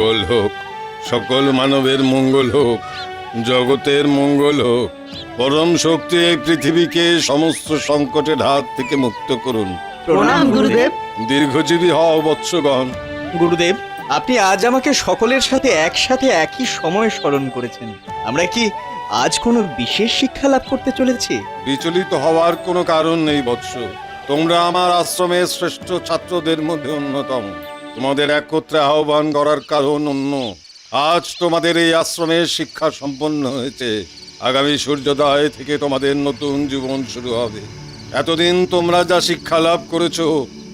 মঙ্গল হোক, সকল মানবের মঙ্গল হোক, জগতের মঙ্গল হোক। পরম শক্তি এই পৃথিবীকে সমস্ত সংকটের হাত থেকে মুক্ত করুন। প্রণাম গুরুদেব। দীর্ঘজীবী হও বৎসগণ। গুরুদেব, আপনি আজ আমাকে সকলের সাথে একসাথে একই সময় স্মরণ করেছেন। আমরা কি আজ কোনো বিশেষ শিক্ষা লাভ করতে চলেছি? বিচলিত হওয়ার কোনো কারণ নেই বৎস। তোমরা আমার আশ্রমের শ্রেষ্ঠ ছাত্রদের মধ্যে অন্যতম। তোমাদের একত্রে আহ্বান করার কারণ অন্য। আজ তোমাদের এই আশ্রমের শিক্ষা সম্পন্ন হয়েছে। আগামী সূর্যোদয় থেকে তোমাদের নতুন জীবন শুরু হবে। এতদিন তোমরা যা শিক্ষা লাভ করেছো,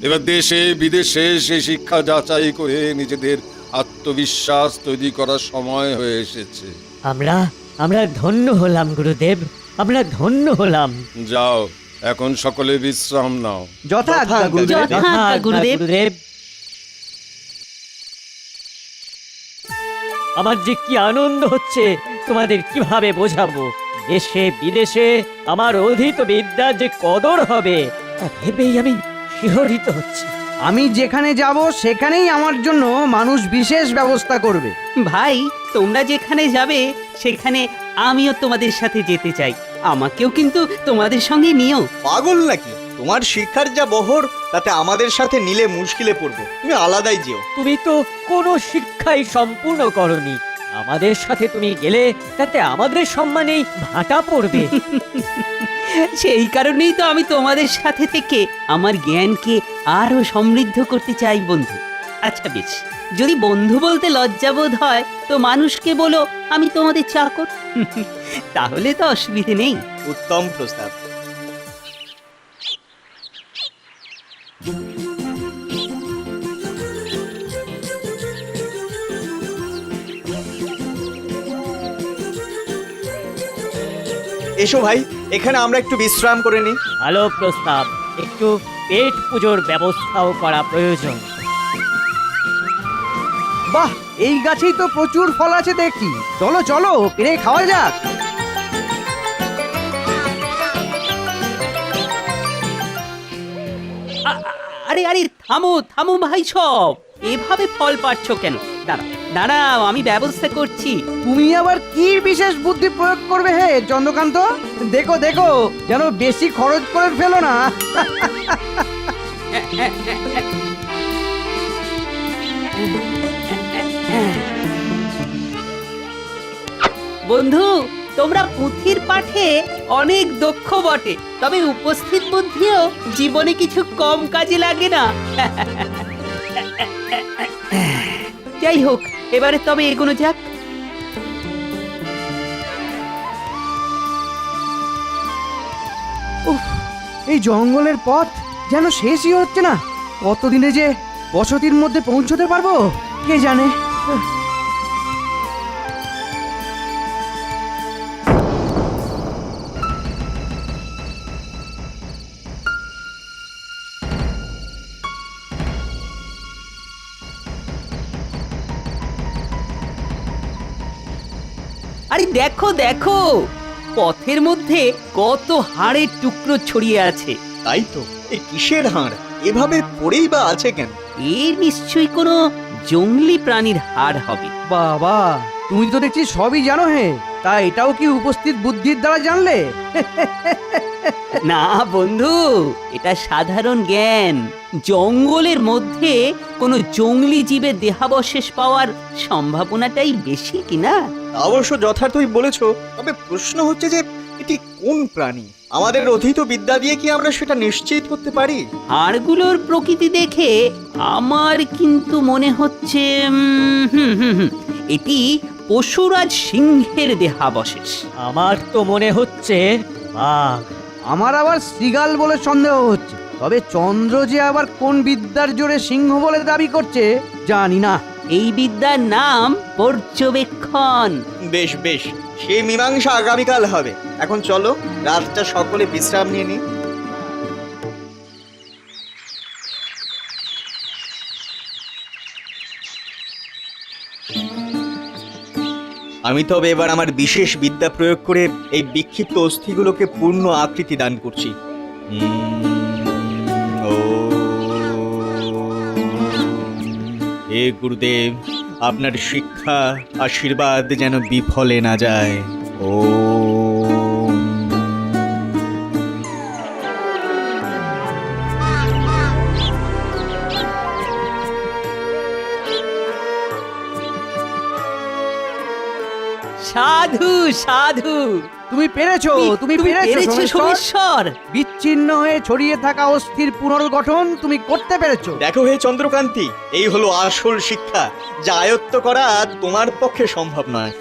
এবার দেশে বিদেশে সেই শিক্ষা যাচাই করে নিজেদের আত্মবিশ্বাস তৈরি করার সময় হয়ে এসেছে। আমরা ধন্য হলাম গুরুদেব, আমরা ধন্য হলাম। যাও, এখন সকলে বিশ্রাম নাও। যথাজ্ঞা গুরুদেব। যথাজ্ঞা গুরুদেব। আমার যে কি আনন্দ হচ্ছে তোমাদের কিভাবে বোঝাবো। দেশে বিদেশে আমার অধীত বিদ্যার যে কদর হবে তা ভেবেই আমি শিহরিত হচ্ছি। আমি যেখানে যাব সেখানেই আমার জন্য মানুষ বিশেষ ব্যবস্থা করবে। ভাই, তোমরা যেখানে যাবে সেখানে আমিও তোমাদের সাথে যেতে চাই। আমাকেও কিন্তু তোমাদের সঙ্গে নিও। পাগল নাকি? তোমার শিক্ষার যা বহর, তাতে আমাদের সাথে নিলে মুশকিলে পড়বো। তুমি আলাদাই যেও। তুমি তো কোনো শিক্ষাই সম্পূর্ণ করনি। আমাদের সাথে তুমি গেলে তাতে আমাদের সম্মানেই ভাটা পড়বে। সেই কারণেই তো আমি তোমাদের সাথে থেকে আমার জ্ঞানকে আরো সমৃদ্ধ করতে চাই বন্ধু। আচ্ছা বেশ, যদি বন্ধু বলতে লজ্জাবোধ হয় তো মানুষকে বলো আমি তোমাদের চাকর। তাহলে তো অসুবিধে নেই। উত্তম প্রস্তাব। এসো ভাই, এখানে আমরা একটু বিশ্রাম করে নিই। ভালো প্রস্তাব। একটু পেট পুজোর ব্যবস্থাও করা প্রয়োজন। বাহ, এই গাছেই তো প্রচুর ফল আছে দেখছি। চলো চলো, পেরে খাওয়া যাক। আরে আরে থামো থামো ভাই সব, এভাবে ফল পাচ্ছ কেন? দাঁড়াও দাঁড়াও, আমি ব্যবস্থা করছি। তুমি আবার কি বিশেষ বুদ্ধি প্রয়োগ করবে হে চন্দ্রকান্ত? দেখো দেখো, যেন বেশি খরচ করে ফেলো না। বন্ধু, তোমরা পুঁথির পাঠে অনেক দক্ষ বটে, তবে উপস্থিত বুদ্ধিও জীবনে কিছু কম কাজে লাগে না। যাই হোক, এবারে তবে এগোনো যাক। উফ, এই জঙ্গলের পথ যেন শেষই হচ্ছে না। কতদিনে যে বসতির মধ্যে পৌঁছতে পারবো কে জানে। আরে দেখো দেখো, পথের মধ্যে কত হাড়ের টুকরো ছড়িয়ে আছে। তাই তো, এই কিসের হাড় এভাবে পড়েই বা আছে কেন? এর নিশ্চয়ই কোনো জংলি প্রাণীর হাড় হবে। বাবা, তুমি তো দেখছি সবই জানো হে। তা এটাও কি উপস্থিত বুদ্ধির দ্বারা জানলে? না বন্ধু, এটা সাধারণ জ্ঞান। জঙ্গলের মধ্যে কোনো জংলি জীবের দেহাবশেষ পাওয়ার সম্ভাবনাটাই বেশি কিনা? অবশ্য যথার্থই বলেছ, তবে প্রশ্ন হচ্ছে যে এটি কোন প্রাণী? আমাদের অধীত বিদ্যা দিয়ে কি আমরা সেটা নিশ্চিত করতে পারি? হাড়গুলোর প্রকৃতি দেখে আমার কিন্তু মনে হচ্ছে এটি পশুরাজ সিংহের দেহাবশেষ। আমার তো মনে হচ্ছে বাঘ। আমার আবার শ্রীগাল বলে সন্দেহ হচ্ছে। তবে চন্দ্র যে আবার কোন বিদ্যার জোরে সিংহ বলে দাবি করছে জানি না। এই বিদ্যার নাম পর্যবেক্ষণ। বেশ বেশ, সেই মীমাংসা আগামীকাল হবে। এখন চলো, রাতটা সকলে বিশ্রাম নিয়ে নিই। আমি তবে এবার আমার বিশেষ বিদ্যা প্রয়োগ করে এই বিক্ষিপ্ত অস্থিগুলোকে পূর্ণ আকৃতি দান করছি। হে গুরুদেব, আপনার শিক্ষা আশীর্বাদ যেন বিফলে না যায়। ও সাধু সাধু তুমি পেরেছো, তুমি পেরেছো সোমেশ্বর। সোমেশ্বর। বিচ্ছিন্ন হয়ে ছড়িয়ে থাকা অস্থির পুনর্গঠন তুমি করতে পেরেছো। দেখো হে চন্দ্রকান্তি, এই হলো আসল শিক্ষা, যা আয়ত্ত করা তোমার পক্ষে সম্ভব নয়।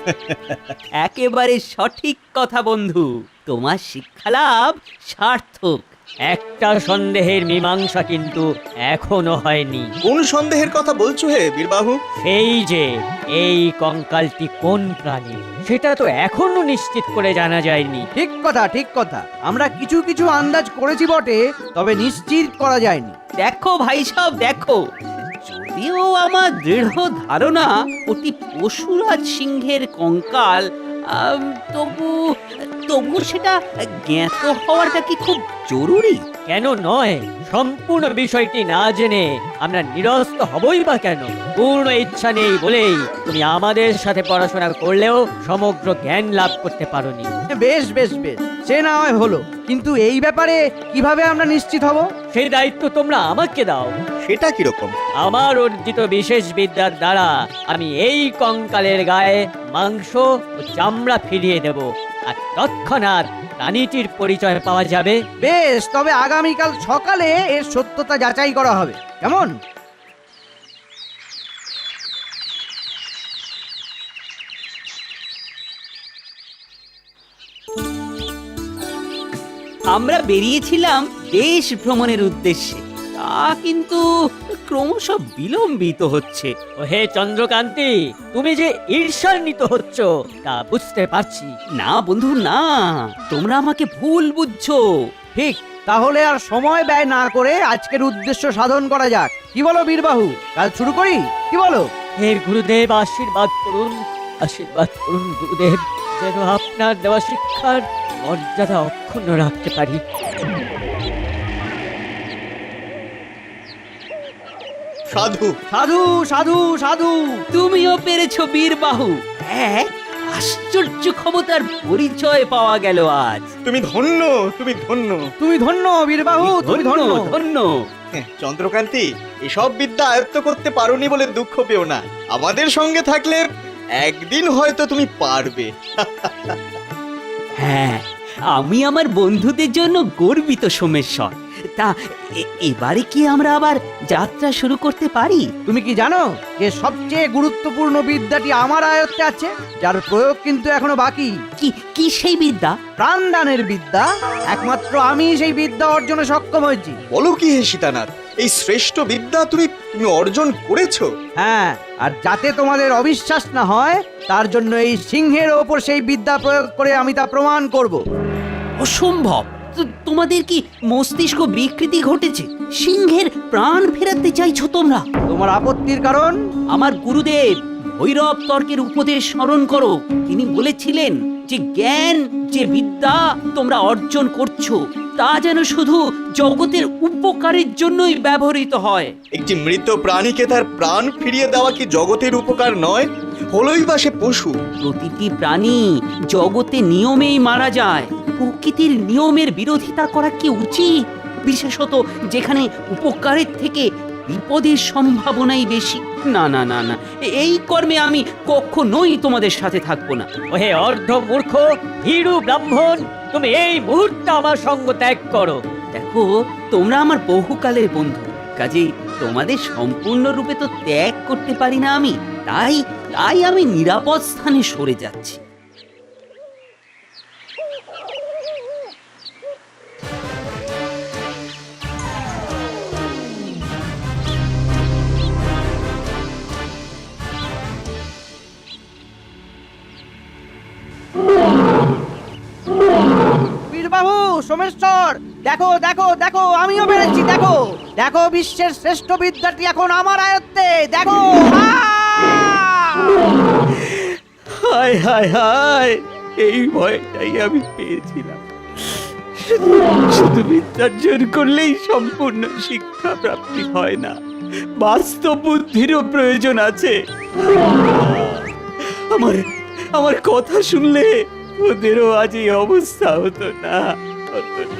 একেবারে সঠিক কথা বন্ধু, তোমার শিক্ষালাভ সার্থক। একটা সন্দেহের মীমাংসা কিন্তু এখনো হয়নি। কোন সন্দেহের কথা বলছো হে বীরবাহু? সেই যে এই কঙ্কালটি কোন প্রাণী সেটা তো এখনো নিশ্চিত করে জানা যায়নি। ঠিক কথা, ঠিক কথা। আমরা কিছু কিছু আন্দাজ করেছি বটে, তবে নিশ্চিত করা যায়নি। দেখো ভাই সব দেখো, যদিও আমার দৃঢ় ধারণা ওটি পশুরাজ সিংহের কঙ্কাল, তবু তবু সেটা জ্ঞাত হওয়াটা কি খুব জরুরি? কেন নয়? সম্পূর্ণ বিষয়টি না জেনে আমরা নিরস্ত হবই বা কেন? পূর্ণ ইচ্ছা নেই বলেই তুমি আমাদের সাথে পড়াশোনা করলেও সমগ্র জ্ঞান লাভ করতে পারোনি। বেশ বেশ বেশ, সে না হয় হলো, কিন্তু এই ব্যাপারে কিভাবে আমরা নিশ্চিত হব? সেই দায়িত্ব তোমরা আমাকে দাও। সেটা কিরকম? আমার অর্জিত বিশেষ বিদ্যার দ্বারা আমি এই কঙ্কালের গায়ে মাংস ও চামড়া ফিরিয়ে দেব, আর তৎক্ষণাৎ প্রাণীটির পরিচয় পাওয়া যাবে। বেশ, তবে আগামীকাল সকালে এর সত্যতা যাচাই করা হবে, কেমন? আমরা বেরিয়েছিলাম দেশ ভ্রমণের উদ্দেশ্যে, তা কিন্তু ক্রমশ বিলম্বিত হচ্ছে। ও হে চন্দ্রকান্তি, তুমি যে ঈর্ষান্বিত হচ্ছ তা বুঝতে পারছি। না বন্ধু না, তোমরা আমাকে ভুল বুঝছো। ঠিক, তাহলে আর সময় ব্যয় না করে আজকের উদ্দেশ্য সাধন করা যাক। কি বলো বীরবাহু, কাল শুরু করি? কি বলো? হে গুরুদেব, আশীর্বাদ করুন, আশীর্বাদ করুন গুরুদেব, যেন আপনার দেওয়া শিক্ষার মর্যাদা অক্ষুণ্ণ রাখতে পারি। সাধু সাধু সাধু সাধু। তুমিও পেরেছো বীরবাহু, এক আশ্চর্য ক্ষমতার পরিচয় পাওয়া গেল আজ। তুমি ধন্য, তুমি ধন্য। তুমি ধন্য বীরবাহু, তুমি ধন্য। ধন্য। চন্দ্রকান্তি, এসব বিদ্যা আয়ত্ত করতে পারোনি বলে দুঃখ পেও না। আমাদের সঙ্গে থাকলে একদিন হয়তো তুমি পারবে। হ্যাঁ, আমি আমার বন্ধুদের জন্য গর্বিত সোমেশ্বর। তা এবারে কি আমরা আবার যাত্রা শুরু করতে পারি? তুমি কি জানো যে সবচেয়ে গুরুত্বপূর্ণ বিদ্যাটি আমার আয়ত্তে আছে, যার প্রয়োগ কিন্তু এখনো বাকি? কি কি সেই বিদ্যা? প্রাণদানের বিদ্যা। একমাত্র আমি সেই বিদ্যা অর্জনে সক্ষম হয়েছি। বলো কি হে সীতানাথ, এই শ্রেষ্ঠ বিদ্যা তুমি অর্জন করেছো? হ্যাঁ, আর যাতে তোমাদের অবিশ্বাস না হয় তার জন্য এই সিংহের ওপর সেই বিদ্যা প্রয়োগ করে আমি তা প্রমাণ করব। অসম্ভব! তোমাদের কি মস্তিষ্ক বিকৃতি ঘটেছে? সিংহের প্রাণ ফেরাতে চাইছো তোমরা? তোমার আপত্তির কারণ? আমার গুরুদেব ভৈরব তর্কের উপদেশ স্মরণ করো। তিনি বলেছিলেন যে জ্ঞান, যে বিদ্যা তোমরা অর্জন করছো, তা যেন শুধু জগতের উপকারের জন্যই ব্যবহৃত হয়। একটি মৃত প্রাণীকে তার প্রাণ ফিরিয়ে দেওয়া কি জগতের উপকার নয়? হলোই বা সে পশু। প্রতিটি প্রাণী জগতে নিয়মেই মারা যায়। প্রকৃতির নিয়মের বিরোধিতা করা কি উচিত? বিশেষত যেখানে উপকারের থেকে বিপদের সম্ভাবনাই বেশি। না না না না, এই কর্মে আমি কখনোই তোমাদের সাথে থাকবো না। ওহে অর্ধ মূর্খ ভীরু ব্রাহ্মণ, তুমি এই মুহূর্তে আমার সঙ্গ ত্যাগ করো। দেখো, তোমরা আমার বহুকালের বন্ধু, কাজেই তোমাদের সম্পূর্ণরূপে তো ত্যাগ করতে পারি না আমি। তাই তাই আমি নিরাপদ স্থানে সরে যাচ্ছি। বীরবাহু, সোমেশ্বর, দেখো দেখো দেখো, আমিও পেরেছি। দেখো দেখো, বিশ্বের শ্রেষ্ঠ বিদ্যাটি এখন আমার আয়ত্তে। দেখো। হায় হায় হায়, এই ভয়টাই আমি পেয়েছিলাম। শুধু বিদ্যার্জন করলেই সম্পূর্ণ শিক্ষা প্রাপ্তি হয় না, বাস্তব বুদ্ধিরও প্রয়োজন আছে। আমার আমার কথা শুনলে ওদেরও আজ এই অবস্থা হতো না, হতো না।